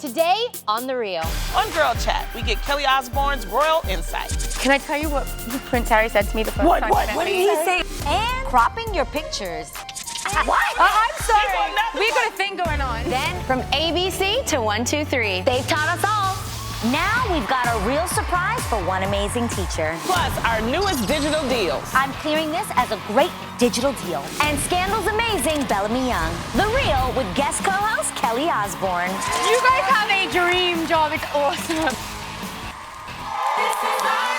Today on The Real. On Girl Chat, we get Kelly Osbourne's royal insight. Can I tell you what Prince Harry said to me the first time? What did he say? And cropping your pictures. What? I'm sorry. We got a thing going on. Then from ABC to 1, 2, 3. They've taught us all. Now we've got a real surprise for one amazing teacher. Plus, our newest digital deals. I'm clearing this as a great digital deal. And Scandal's amazing Bellamy Young. The Real with guest co-host Kelly Osbourne. You guys have a dream job. It's awesome. This is our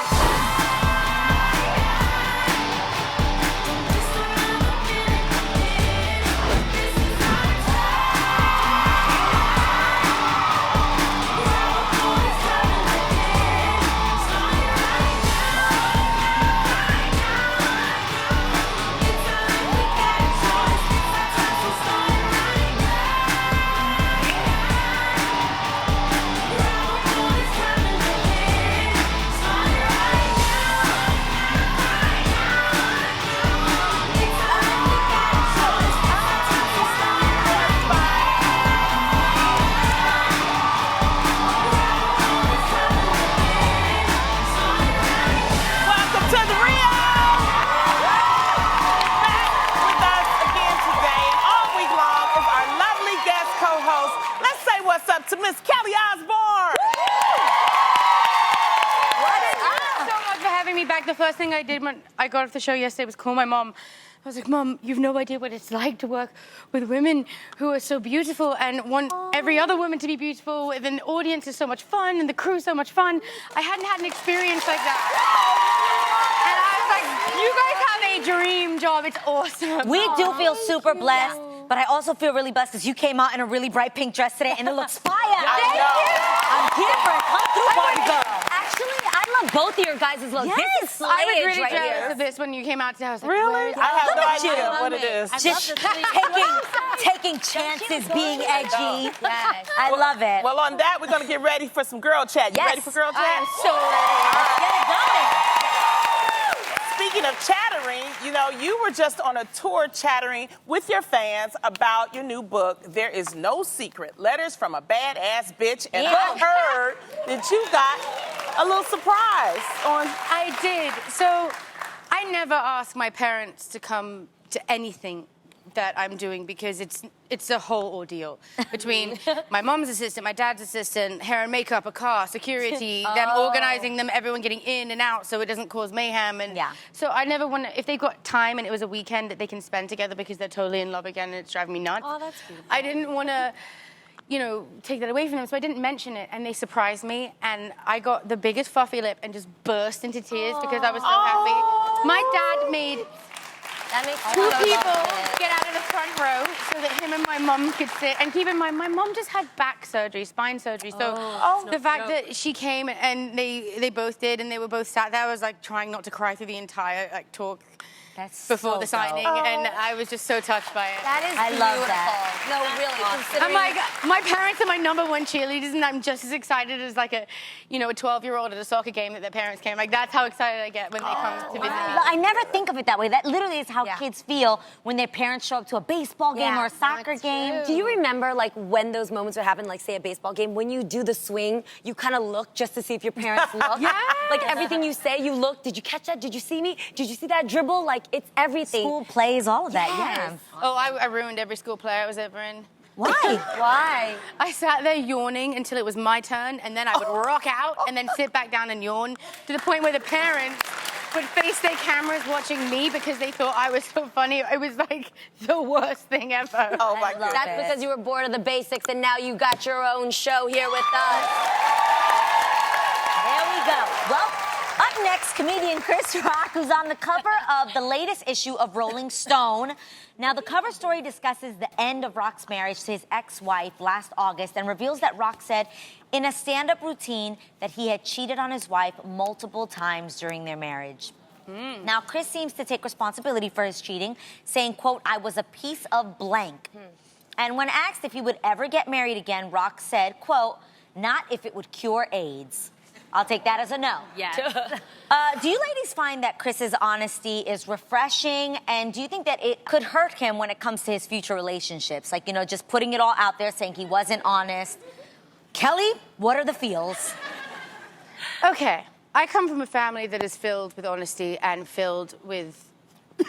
to Miss Kelly Osbourne. Thank you so much for having me back. The first thing I did when I got off the show yesterday was call my mom. I was like, Mom, you've no idea what it's like to work with women who are so beautiful and want every other woman to be beautiful. And the audience is so much fun and the crew so much fun. I hadn't had an experience like that. And I was like, you guys have a dream job. It's awesome. We do feel super blessed, but I also feel really blessed because you came out in a really bright pink dress today and it looks fire. Thank you. I'm here for it. Come through, Barbie girl. Actually, I love both of your guys' looks. Yes. This is slayage I was really right jealous here. of this when you came out today. I was like, Really? I have no Look at idea you. what it is. Just taking chances, being edgy. Yes. I love it. Well, on that, we're going to get ready for some girl chat. You Yes. ready for girl chat? I am so ready. Let's get it going. Speaking of chattering, you know, you were just on a tour chattering with your fans about your new book, There Is No Secret, Letters from a Badass Bitch. And I heard that you got a little surprise on... I did. So I never ask my parents to come to anything that I'm doing because it's a whole ordeal between my mom's assistant, my dad's assistant, hair and makeup, a car, security, them organizing them, everyone getting in and out so it doesn't cause mayhem. And so I never want to, if they got time and it was a weekend that they can spend together because they're totally in love again and it's driving me nuts. Oh, that's beautiful. I didn't want to, you know, take that away from them, so I didn't mention it, and they surprised me, and I got the biggest fluffy lip and just burst into tears because I was so happy. My dad made two people get out of the front row so that him and my mom could sit. And keep in mind, my mom just had back surgery, spine surgery. So the fact that she came and they both did and they were both sat there, I was like trying not to cry through the entire talk. Before the signing, and I was just so touched by it. That is beautiful. Love that. No, really, I'm like, my parents are my #1 cheerleaders, and I'm just as excited as like a 12-year-old at a soccer game that their parents came. Like that's how excited I get when they come to visit me. I never think of it that way. That literally is how kids feel when their parents show up to a baseball game or a soccer game. Do you remember, like, when those moments would happen, like, say, a baseball game, when you do the swing, you kind of look just to see if your parents look? Like, everything you say, you look, did you catch that? Did you see me? Did you see that dribble? Like, it's everything. School plays, all of that, Oh, I ruined every school play I was ever in. Why? Why? I sat there yawning until it was my turn, and then I would rock out and then sit back down and yawn to the point where the parents would face their cameras watching me because they thought I was so funny. It was like the worst thing ever. Oh, my God. That's because you were bored of the basics, and now you got your own show here with us. There we go. Well, up next, comedian Chris Rock, who's on the cover of the latest issue of Rolling Stone. Now, the cover story discusses the end of Rock's marriage to his ex-wife last August and reveals that Rock said in a stand-up routine that he had cheated on his wife multiple times during their marriage. Now, Chris seems to take responsibility for his cheating, saying, quote, "I was a piece of blank." And when asked if he would ever get married again, Rock said, quote, "Not if it would cure AIDS." I'll take that as a no. Yes. Do you ladies find that Chris's honesty is refreshing? And do you think that it could hurt him when it comes to his future relationships? Like, just putting it all out there, saying he wasn't honest. Kelly, what are the feels? Okay, I come from a family that is filled with honesty and filled with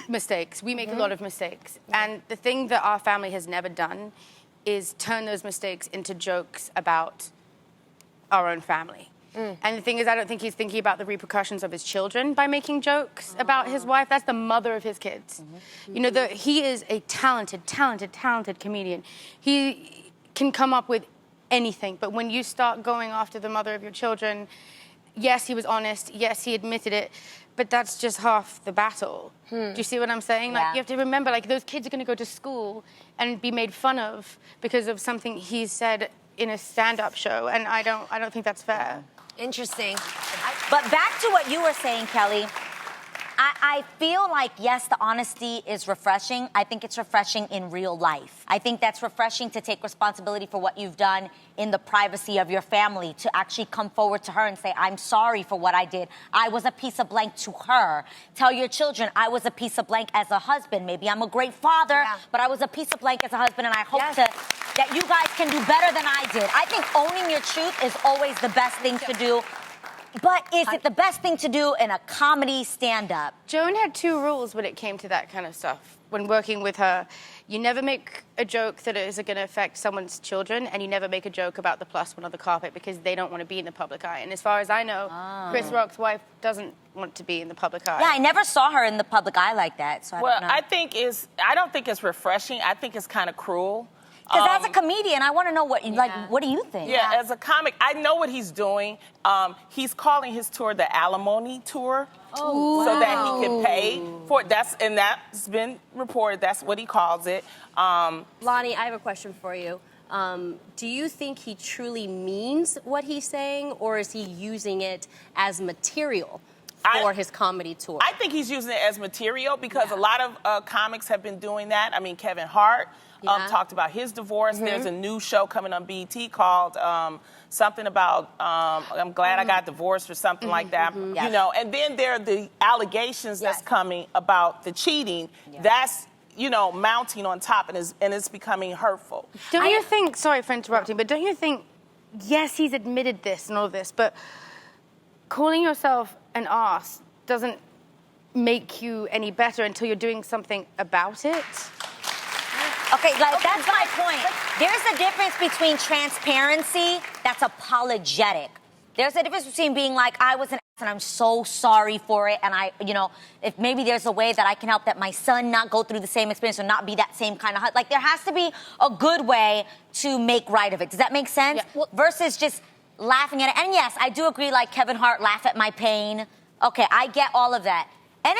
mistakes. We make a lot of mistakes. And the thing that our family has never done is turn those mistakes into jokes about our own family. And the thing is, I don't think he's thinking about the repercussions of his children by making jokes about his wife. That's the mother of his kids. You know, he is a talented comedian. He can come up with anything, but when you start going after the mother of your children, yes, he was honest, yes, he admitted it, but that's just half the battle. Do you see what I'm saying? Like, you have to remember, like, those kids are going to go to school and be made fun of because of something he said in a stand-up show, and I don't think that's fair. Interesting. But back to what you were saying, Kelly. I feel like, yes, the honesty is refreshing. I think it's refreshing in real life. I think that's refreshing to take responsibility for what you've done in the privacy of your family, to actually come forward to her and say, I'm sorry for what I did. I was a piece of blank to her. Tell your children, I was a piece of blank as a husband. Maybe I'm a great father, but I was a piece of blank as a husband, and I hope that you guys can do better than I did. I think owning your truth is always the best thing to do. But is it the best thing to do in a comedy stand-up? Joan had two rules when it came to that kind of stuff. When working with her, you never make a joke that is going to affect someone's children, and you never make a joke about the +1 on the carpet because they don't want to be in the public eye. And as far as I know, Chris Rock's wife doesn't want to be in the public eye. Yeah, I never saw her in the public eye like that, so I don't know. I don't think it's refreshing. I think it's kind of cruel. Because as a comedian, I want to know what do you think? Yeah, as a comic, I know what he's doing. He's calling his tour the Alimony Tour, so that he can pay for it. And that's been reported. That's what he calls it. Lonnie, I have a question for you. Do you think he truly means what he's saying, or is he using it as material for his comedy tour? I think he's using it as material because a lot of comics have been doing that. I mean, Kevin Hart talked about his divorce. There's a new show coming on BET called something about I'm glad I got divorced or something like that. You know, and then there are the allegations that's coming about the cheating. That's, you know, mounting on top, and it's becoming hurtful. Don't you think, sorry for interrupting, but don't you think, yes, he's admitted this and all this, but calling yourself an arse doesn't make you any better until you're doing something about it? Okay, like, that's my point. There's a difference between transparency that's apologetic. There's a difference between being like, I was an ass and I'm so sorry for it, and if maybe there's a way that I can help that my son not go through the same experience or not be that same kind of, like, there has to be a good way to make right of it. Does that make sense? Yeah. Well, versus just laughing at it. And yes, I do agree, like Kevin Hart, laugh at my pain. Okay, I get all of that. And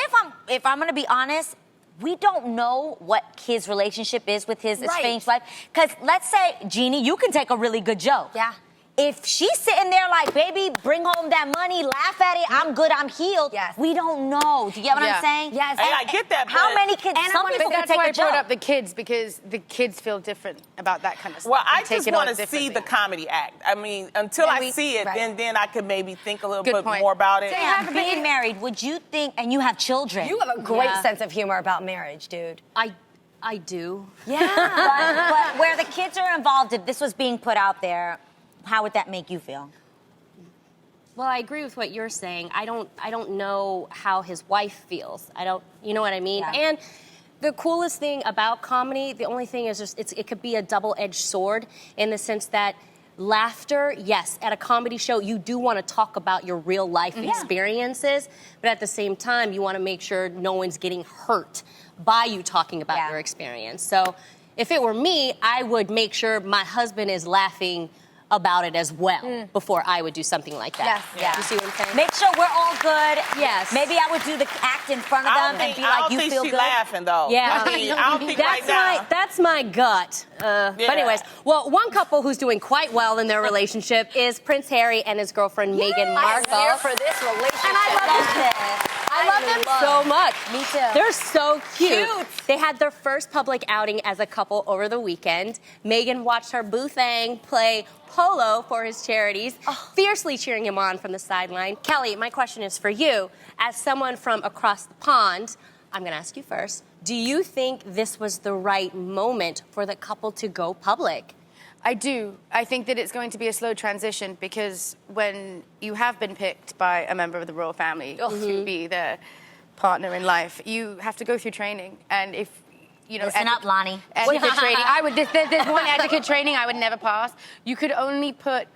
if I'm gonna be honest, we don't know what his relationship is with his estranged wife. Because let's say, Jeannie, you can take a really good joke. Yeah. If she's sitting there like, baby, bring home that money, laugh at it, I'm good, I'm healed. Yes. We don't know. Do you get what I'm saying? Yes. And I get that. How many kids? Some people can take a joke. That's why I brought up the kids, because the kids feel different about that kind of stuff. Well, I just want to see the comedy act. I mean, until I see it, then I could maybe think a little bit more about it. Damn, being married, would you think, and you have children. You have a great sense of humor about marriage, dude. I do. Yeah. but where the kids are involved, if this was being put out there, how would that make you feel? Well, I agree with what you're saying. I don't know how his wife feels. You know what I mean? Yeah. And the coolest thing about comedy, the only thing is just it could be a double-edged sword in the sense that laughter, yes, at a comedy show, you do want to talk about your real life experiences, but at the same time, you want to make sure no one's getting hurt by you talking about your experience. So if it were me, I would make sure my husband is laughing about it as well before I would do something like that. Yes, yeah. You see what I'm saying? Make sure we're all good. Yes. Maybe I would do the act in front of them and be like, you feel good. I don't think she's laughing, though. Yeah. I don't think right now. That's my gut. But anyways, well, one couple who's doing quite well in their relationship is Prince Harry and his girlfriend Meghan Markle. I'm here for this relationship. And I love them so much. Me too. They're so cute. They had their first public outing as a couple over the weekend. Meghan watched her boo thang play polo for his charities, fiercely cheering him on from the sideline. Kelly, my question is for you. As someone from across the pond, I'm going to ask you first. Do you think this was the right moment for the couple to go public? I do. I think that it's going to be a slow transition because when you have been picked by a member of the royal family to be their partner in life, you have to go through training. And if you know, Listen up, Lonnie. etiquette training, there's one etiquette training I would never pass. You could only put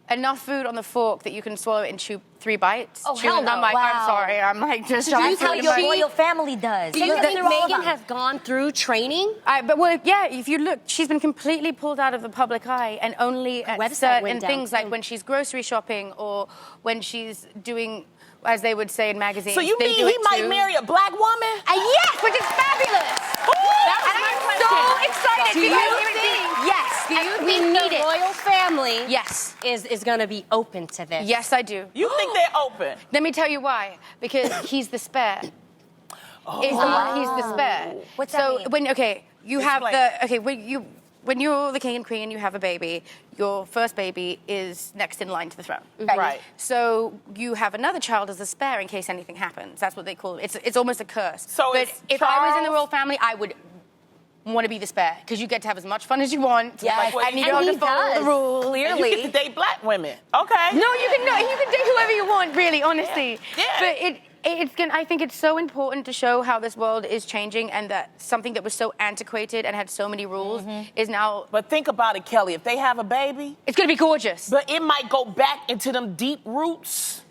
enough food on the fork that you can swallow it and chew 3 bites. Oh, hell no. I'm like, Wow. I'm sorry. I'm like, just That's how your royal family does. Do you think Meghan has gone through training? If you look, she's been completely pulled out of the public eye and only at website certain went down, things like too. when she's grocery shopping or when she's doing, as they would say in magazines. So you they mean do he it might too. marry a black woman? Yes, which is fabulous. That was my So question. excited Do because you human think- beings. Yes. Do you we think need the it. royal family Yes. is going to be open to this? Yes, I do. You think they're open? Let me tell you why. Because he's the spare. He's the spare. What's that so mean? when you're the king and queen and you have a baby, your first baby is next in line to the throne. Right. So you have another child as a spare in case anything happens. That's what they call it. It's almost a curse. So but it's if I was in the Charles- royal family, I would want to be the spare because you get to have as much fun as you want. Yes. and you And don't he have to follow does. the rules. And you get to date black women. Okay. No, you can date whoever you want, really, honestly. Yeah. But I think it's so important to show how this world is changing and that something that was so antiquated and had so many rules is now. But think about it, Kelly. If they have a baby, It's going to be gorgeous. but it might go back into them deep roots.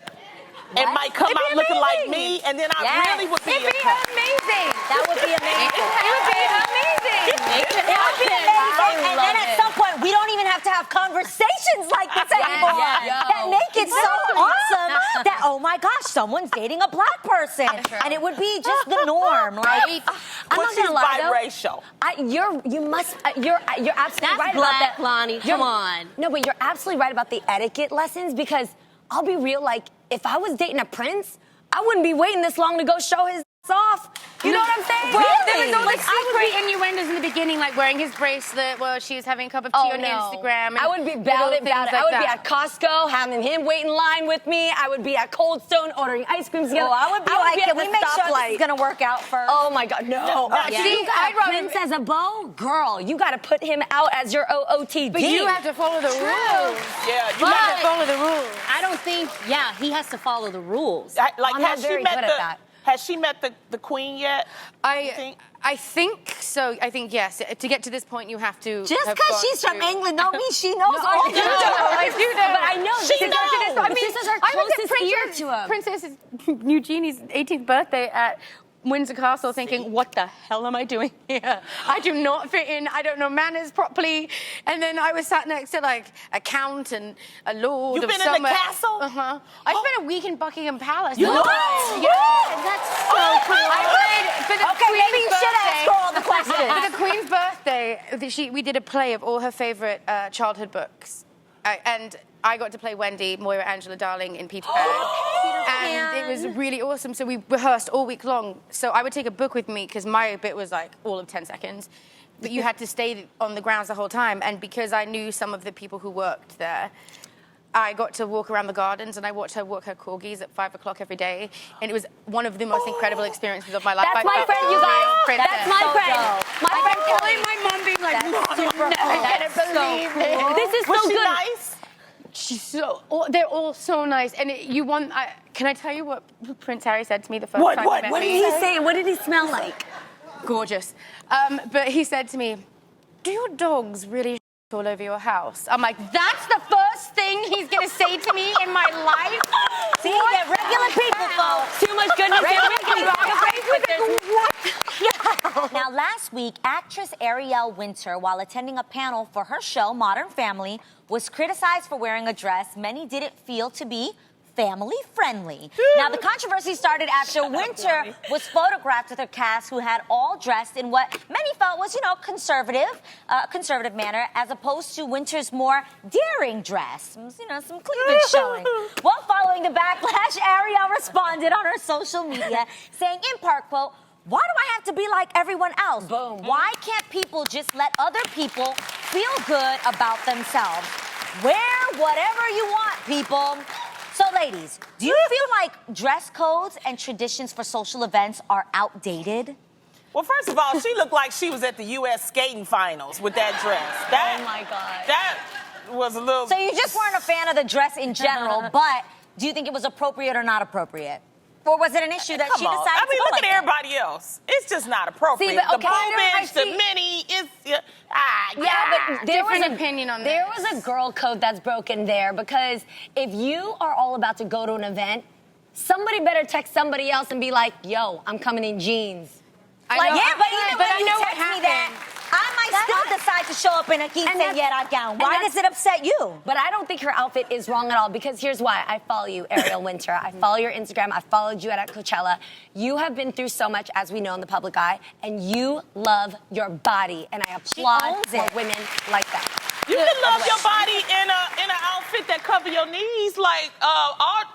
It might come It'd be out looking like amazing. me, and then I Yes. really would be It'd be impressed. amazing. That would be amazing. It would be amazing. It would be amazing. And then at some point, we don't even have to have conversations like this anymore. yes. That make it so awesome that, oh my gosh, someone's dating a black person. And it would be just the norm. Like, I'm But not she's gonna lie though. biracial. You're absolutely That's right black, about that. Lonnie. Come on. No, but you're absolutely right about the etiquette lessons because I'll be real. Like if I was dating a prince, I wouldn't be waiting this long to go show his off. You know what I'm saying? There was all Like, the I would secret be- innuendos in the beginning, like wearing his bracelet while she was having a cup of tea on Instagram. And I would be little about it. things I like would be that. at Costco having him wait in line with me. I would be at Cold Stone ordering ice cream together. oh, I would be like, at can the we make sure this stoplight. is going to work out first? Oh my God, no. Yeah. See, See, you got I'd a rather- prince as a beau? Girl, you got to put him out as your OOTD. But you have to follow the rules. Yeah, You have to follow the rules. I don't think, he has to follow the rules. Like, I'm not has she very met good at that. Has she met the queen yet? I think so. I think yes. To get to this point, you have to. Just have because gone she's from through- England don't mean she knows all I the do know. I do know. But I know She this is knows. our- this is our I was at closest ear to him. Princess Eugenie's 18th birthday at Windsor Castle thinking, what the hell am I doing here? I do not fit in. I don't know manners properly. And then I was sat next to like a count and a lord You've of been in the somewhere. castle? Uh-huh. I spent a week in Buckingham Palace. You what? Yeah. That's so cool. I went for the Okay, Queen's maybe you should birthday. ask her all the questions. For the Queen's birthday, we did a play of all her favorite childhood books. And I got to play Wendy, Moira Angela Darling in Peter Pan. And it was really awesome. So we rehearsed all week long. So I would take a book with me because my bit was like all of 10 seconds. But you had to stay on the grounds the whole time. And because I knew some of the people who worked there, I got to walk around the gardens and I watched her walk her corgis at 5 o'clock every day. And it was one of the most incredible experiences of my life. That's I my felt friend, you a real guys. princess. That's my friend. My friend Calling my mom being like, Mom, I can't believe it. This is Was so she good. nice? They're all so nice. And can I tell you what Prince Harry said to me the first time he met What me? did he say? What did he smell like? Gorgeous. But he said to me, do your dogs really all over your house? I'm like, that's the first thing he's going to say to me in my life? See, they're regular people, folks. Too much goodness. Now, last week, actress Ariel Winter, while attending a panel for her show, Modern Family, was criticized for wearing a dress many didn't feel to be family-friendly. Now, the controversy started after Winter was photographed with her cast who had all dressed in what many felt was, conservative manner, as opposed to Winter's more daring dress. Some cleavage showing. Well, following the backlash, Ariel responded on her social media, saying, in part, quote, why do I have to be like everyone else? Boom. Why can't people just let other people feel good about themselves? Wear whatever you want, people. So, ladies, do you feel like dress codes and traditions for social events are outdated? Well, first of all, she looked like she was at the U.S. skating finals with that dress. Oh my God. That was a little... So you just weren't a fan of the dress in general, but do you think it was appropriate or not appropriate? Or was it an issue that she decided I mean, to go look like at that? everybody else. It's just not appropriate. See, but, okay, the boobage, the mini, but there was Different opinion on there this. was a girl code that's broken there, because if you are all about to go to an event, somebody better text somebody else and be like, yo, I'm coming in jeans. I Like, know- yeah, but even but when I you know what text me that, happened. I might still decide to show up in a quinceañera gown. Why does it upset you? But I don't think her outfit is wrong at all, because here's why. I follow you, Ariel Winter. I follow your Instagram. I followed you at Coachella. You have been through so much, as we know, in the public eye, and you love your body, and I applaud owns for it. women like that. You can love your body in an outfit that cover your knees, like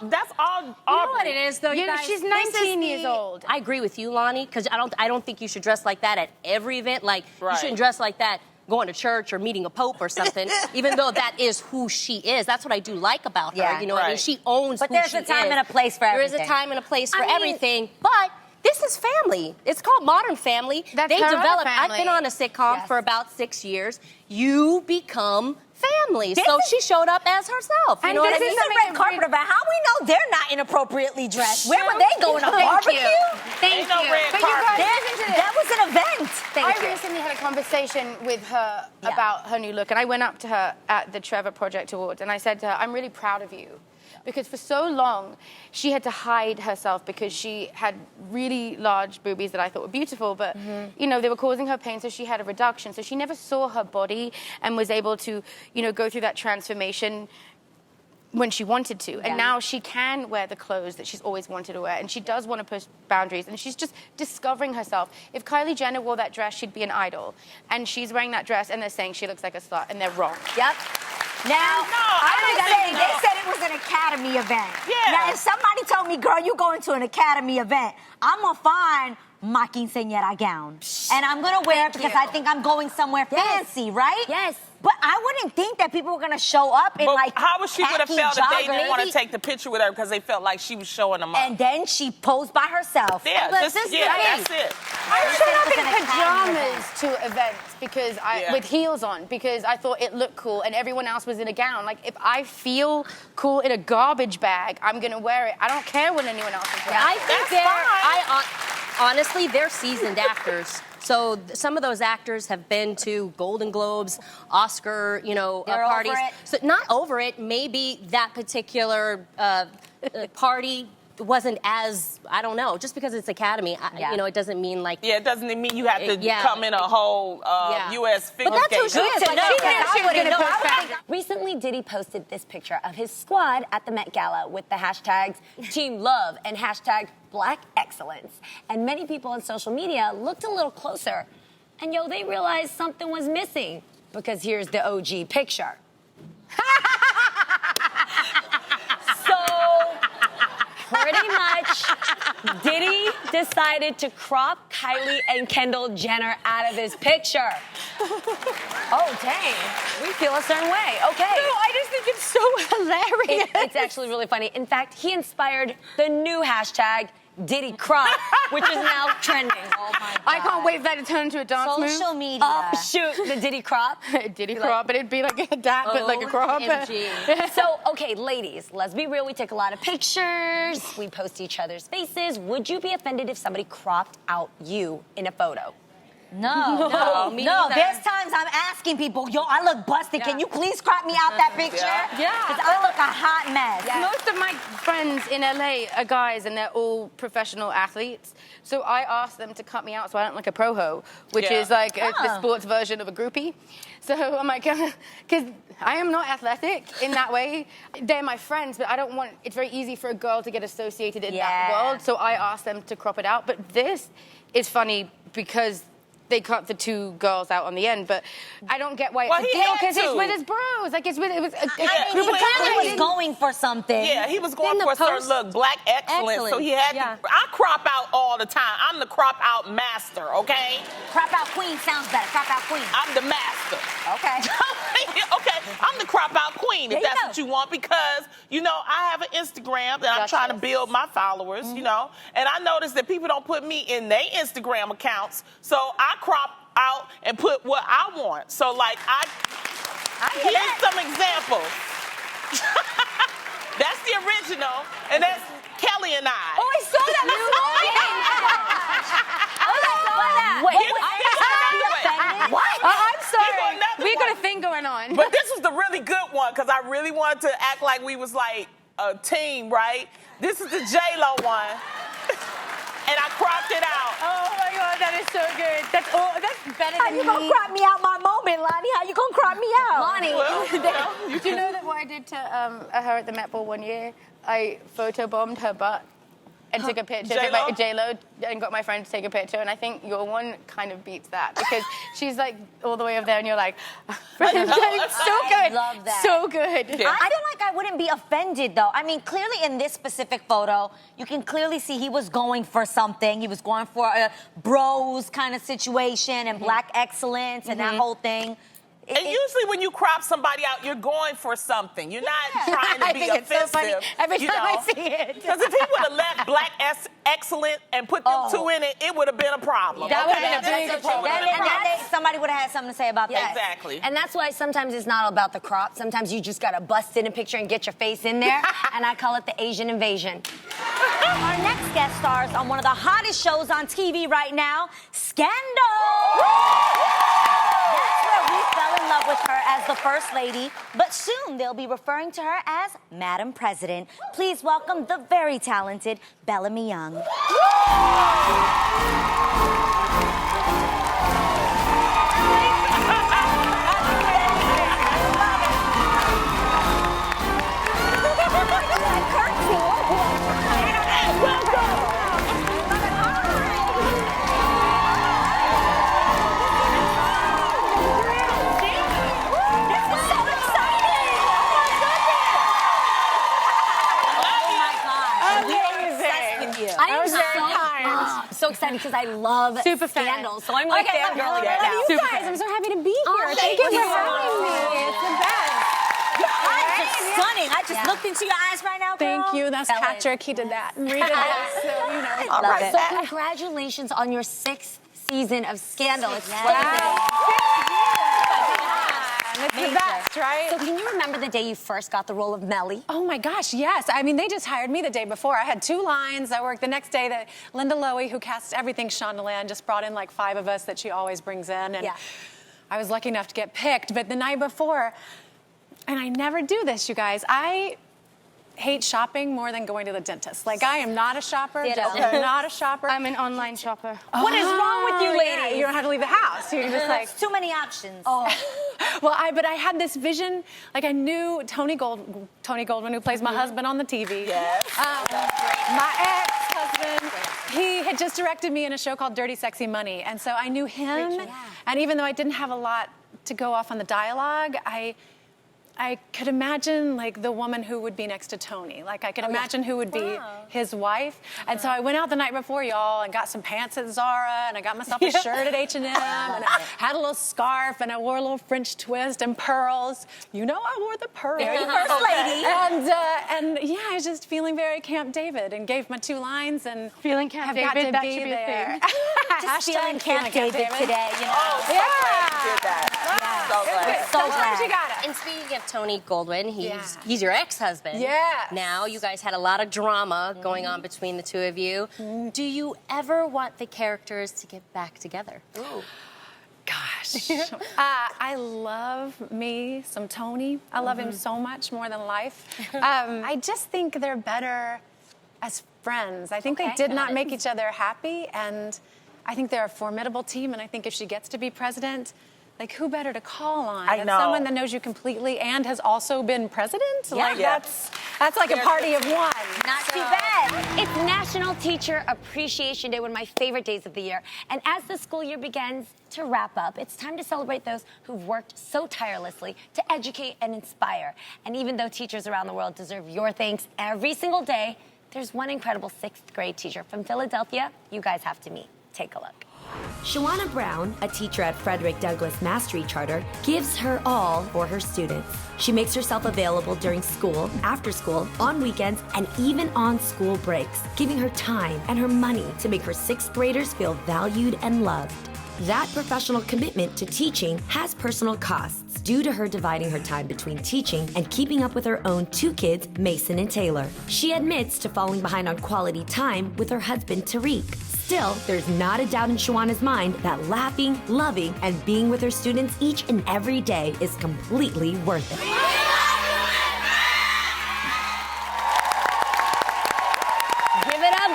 that's all. You know what it is, though, you guys? She's This is 19 years old. I agree with you, Lonnie, because I don't think you should dress like that at every event. Like, Right. you shouldn't dress like that going to church or meeting a pope or something, even though that is who she is. That's what I do like about her. Yeah. You know what I mean? Right. She owns But who there's she a time is. and a place for There is everything. a time and a place for I mean- everything, but this is family. It's called Modern Family. That's they her other develop. I've family. been on a sitcom Yes. for about 6 years. You become family. This So is- she showed up as herself. You And know what I this mean? is It's a something red that carpet really- event. How we know they're not inappropriately dressed? Where were they going? A Thank barbecue? you. Thank Ain't no you. red But you carpet. guys, That, listen to this. that was an event. I recently had a conversation with her about her new look, and I went up to her at the Trevor Project Awards, and I said to her, I'm really proud of you. Because for so long, she had to hide herself because she had really large boobies that I thought were beautiful, but, you know, they were causing her pain, so she had a reduction. So she never saw her body and was able to, you know, go through that transformation when she wanted to. And now she can wear the clothes that she's always wanted to wear, and she does want to push boundaries, and she's just discovering herself. If Kylie Jenner wore that dress, she'd be an idol. And she's wearing that dress, and they're saying she looks like a slut, and they're wrong. Yep. Now, I they said it was an Academy event. Yeah. Now, if somebody told me, girl, you going to an Academy event, I'm going to find my quinceañera gown. And I'm going to wear it because I think I'm going somewhere fancy, right? Yes. But I wouldn't think that people were going to show up in But like how would she would have khaki felt if they didn't joggers. want to take the picture with her because they felt like she was showing them up? And then she posed by herself. Yeah, But just, this is yeah, the that's thing. it. I They showed said it up was in an Academy pajamas to events because Yeah. with heels on because I thought it looked cool and everyone else was in a gown. Like if I feel cool in a garbage bag, I'm gonna wear it. I don't care what anyone else is wearing. I think That's honestly, they're seasoned actors. So some of those actors have been to Golden Globes, Oscar, you know, They're parties. over it. So not over it. Maybe that particular party wasn't as, I don't know, just because it's Academy, Yeah. you know, it doesn't mean like. Yeah, it doesn't mean you have to Yeah. come in a whole Yeah. U.S. figure But that's who skating. she is. Good to Like, know, she because knows I she's wouldn't gonna know. push back. Recently, Diddy posted this picture of his squad at the Met Gala with the hashtags Team Love and hashtag Black Excellence. And many people on social media looked a little closer. And they realized something was missing, because here's the OG picture. So, pretty much, Diddy decided to crop Kylie and Kendall Jenner out of his picture. Oh, dang. We feel a certain way. Okay. No, I just think it's so hilarious. It's actually really funny. In fact, he inspired the new hashtag Diddy Crop, which is now trending. Oh my God. I can't wait for that to turn into a dance Social move. media. Oh, shoot, the Diddy Crop. Diddy crop, but it'd be like a dap, but like a crop. OMG. So, okay, ladies, let's be real. We take a lot of pictures. We post each other's faces. Would you be offended if somebody cropped out you in a photo? No, me no. neither. There's times I'm asking people, yo, I look busted. Can you please crop me out that picture? Yeah. Because I look a hot mess. Most of my friends in LA are guys, and they're all professional athletes. So I asked them to cut me out so I don't look a pro-ho, which Yeah. is like the sports version of a groupie. So I'm like, because I am not athletic in that way. They're my friends, but I don't want, it's very easy for a girl to get associated in that Yeah. world. So I asked them to crop it out. But this is funny because they cut the two girls out on the end, but I don't get why Well, it's a he deal had because it's to. with his bros. Like, it was a I mean, group of he guys. was going for something. Yeah, he was going Then for a the certain post- look, black excellence. So he had Yeah. to. I crop out all the time. I'm the crop out master, okay? Crop out queen sounds better. Crop out queen. I'm the master. Okay. Okay, I'm the crop out queen, There if you that's go. what you want, because, you know, I have an Instagram and I'm Gotcha. trying to build my followers, you know, and I noticed that people don't put me in their Instagram accounts, so I crop out and put what I want. So, like, here's some examples. That's the original, and that's Kelly and I. Oh, I saw that this morning. Wait, I'm sorry. Here's another We got one. a thing going on. But this was the really good one because I really wanted to act like we was like a team, right? This is the J-Lo one. And I cropped it out. Oh my God, that is so good. That's better How than you gonna me. crop me out my moment, Lonnie? How you gonna crop me out? Lonnie, Well, you know, do you know that what I did to her at the Met Ball one year? I photobombed her butt and took a picture. J-Lo? J-Lo, and got my friend to take a picture. And I think your one kind of beats that because she's like all the way up there, and you're like, so good, I love that. so good. Yeah. I feel like I wouldn't be offended though. I mean, clearly in this specific photo, you can clearly see he was going for something. He was going for a bros kind of situation and black excellence and that whole thing. And usually when you crop somebody out, you're going for something. You're not trying to I be think it's so offensive. funny every you time know? I see it. Because if he would have left black excellent and put them two in it, it would have been a problem. That would've been a That's big what problem. would've been a problem. Somebody would have had something to say about that. Exactly. And that's why sometimes it's not about the crop. Sometimes you just gotta bust in a picture and get your face in there. And I call it the Asian invasion. Our next guest stars on one of the hottest shows on TV right now, Scandal. That's where we fell in love with her as the First Lady, but soon they'll be referring to her as Madam President. Please welcome the very talented Bellamy Young. So excited because I love Super fan. Scandal, so I'm like fangirling right now. You guys, I'm so happy to be here. Thank you for so having me. It's the best. Your eyes are stunning. I just looked into your eyes right now, girl. Thank you. That's Ellen. Patrick. He did that. Redid that. So, you know. I love it. So congratulations on your 6th season of Scandal. It's It's the best, right? So can you remember the day you first got the role of Melly? Oh my gosh, yes. I mean, they just hired me the day before. I had 2 lines. I worked the next day that Linda Lowy, who casts everything Shondaland, just brought in like 5 of us that she always brings in. And I was lucky enough to get picked. But the night before, and I never do this, you guys, I hate shopping more than going to the dentist. Like, I am not a shopper. Just not a shopper. I'm an online shopper. What is wrong with you, Yeah, ladies? you don't have to leave the house. You can just like... Too many options. Well, but I had this vision, like I knew Tony Goldwyn, who plays my husband on the TV. Yes. My ex-husband, he had just directed me in a show called Dirty Sexy Money. And so I knew him. And even though I didn't have a lot to go off on the dialogue, I could imagine like the woman who would be next to Tony. Like I could imagine who would be his wife. And so I went out the night before, y'all, and got some pants at Zara, and I got myself a shirt at H&M, and I had a little scarf, and I wore a little French twist and pearls. You know, I wore the pearls. Very First Lady. And yeah, I was just feeling very Camp David, and gave my 2 lines, and Feeling Camp have got David, to that be should be a there. thing. Just feeling Hashtag Camp David today, you know. Oh, so glad you did that. So glad. Sometimes you got it. And speaking of Tony Goldwyn, he's your ex-husband. Yes. Now you guys had a lot of drama going on between the 2 of you. Do you ever want the characters to get back together? Gosh. I love me some Tony. I love him so much more than life. I just think they're better as friends. I think they did not make each other happy, and I think they're a formidable team, and I think if she gets to be president, like who better to call on I than know. someone that knows you completely and has also been president? Like Yeah. that's like a party of one. Not too bad. It's National Teacher Appreciation Day, one of my favorite days of the year. And as the school year begins to wrap up, it's time to celebrate those who've worked so tirelessly to educate and inspire. And even though teachers around the world deserve your thanks every single day, there's one incredible 6th grade teacher from Philadelphia you guys have to meet. Take a look. Shawana Brown, a teacher at Frederick Douglass Mastery Charter, gives her all for her students. She makes herself available during school, after school, on weekends, and even on school breaks, giving her time and her money to make her 6th graders feel valued and loved. That professional commitment to teaching has personal costs due to her dividing her time between teaching and keeping up with her own 2 kids, Mason and Taylor. She admits to falling behind on quality time with her husband, Tariq. Still, there's not a doubt in Shawana's mind that laughing, loving, and being with her students each and every day is completely worth it.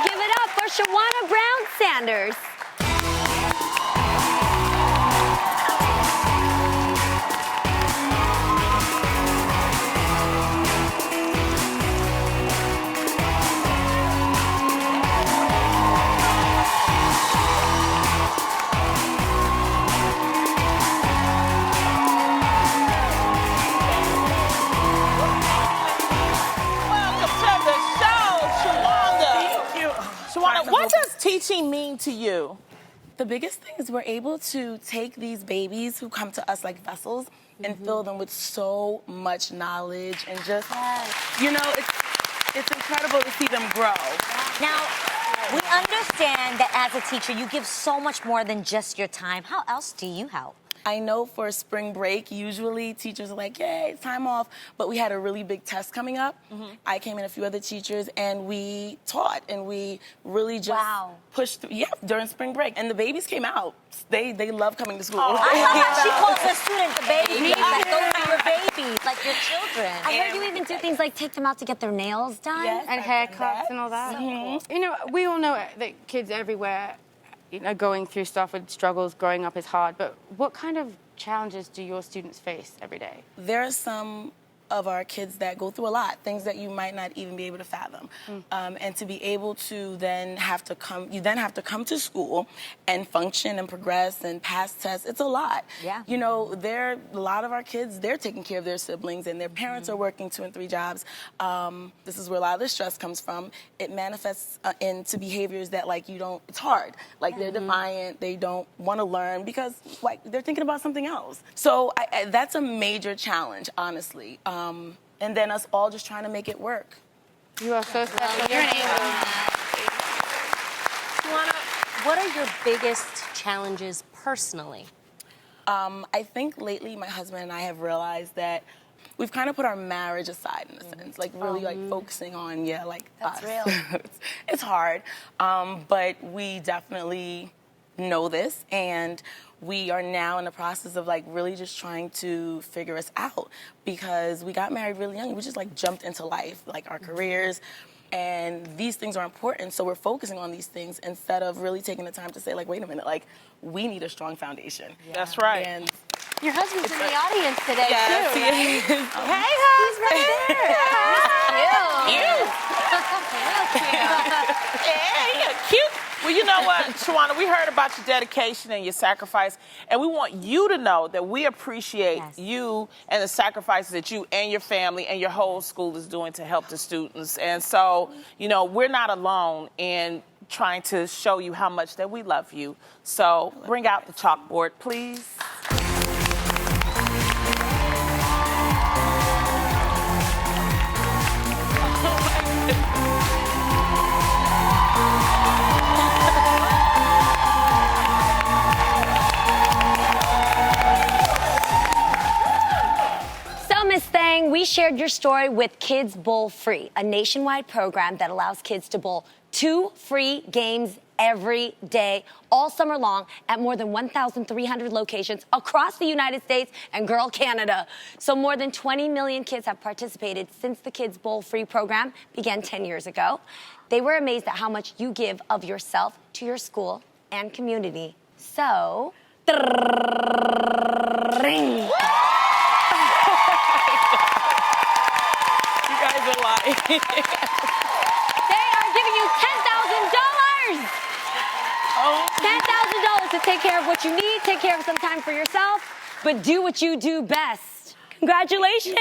Give it up for Shawana Brown Sanders. Shawana, what does teaching mean to you? The biggest thing is we're able to take these babies who come to us like vessels and fill them with so much knowledge and just, you know, it's incredible to see them grow. Now, we understand that as a teacher, you give so much more than just your time. How else do you help? I know for spring break, usually teachers are like, yay, it's time off. But we had a really big test coming up. I came in, a few other teachers, and we taught, and we really just pushed through, during spring break. And the babies came out. They love coming to school. I love how she calls her students the babies. Like, those are your babies, like your children. I heard you even do things like take them out to get their nails done. Yes, And haircuts and all that. You know, we all know that kids everywhere, you know, going through stuff with struggles, growing up is hard. But what kind of challenges do your students face every day? There are some of our kids that go through a lot, things that you might not even be able to fathom. And to be able to then have to come to school and function and progress and pass tests, it's a lot. Yeah. You know, a lot of our kids, they're taking care of their siblings and their parents are working 2 and 3 jobs. This is where a lot of the stress comes from. It manifests into behaviors that, like, it's hard. Like, they're defiant, they don't want to learn because, like, they're thinking about something else. So that's a major challenge, honestly. And then us all just trying to make it work. You are so special. You're an angel. Shawana, what are your biggest challenges personally? I think lately my husband and I have realized that we've kind of put our marriage aside in a sense, like really like focusing on, That's us. real. It's hard, but we definitely know this, and we are now in the process of like really just trying to figure us out because we got married really young. We just like jumped into life, like our careers. And these things are important, so we're focusing on these things instead of really taking the time to say, like, wait a minute, like, we need a strong foundation. That's right. And Your husband's in the audience today, yes, too. he Right? is. Hey, husband. Yeah, you're cute. Well, you know what, Shawana, we heard about your dedication and your sacrifice, and we want you to know that we appreciate you and the sacrifices that you and your family and your whole school is doing to help the students. And so, you know, we're not alone in trying to show you how much that we love you. So bring out the chalkboard, please. We shared your story with Kids Bowl Free, a nationwide program that allows kids to bowl 2 free games every day, all summer long, at more than 1,300 locations across the United States and girl Canada. So more than 20 million kids have participated since the Kids Bowl Free program began 10 years ago. They were amazed at how much you give of yourself to your school and community. So, ring. You guys are lying. They are giving you $10,000. $10,000 to take care of what you need, take care of some time for yourself, but do what you do best. Congratulations.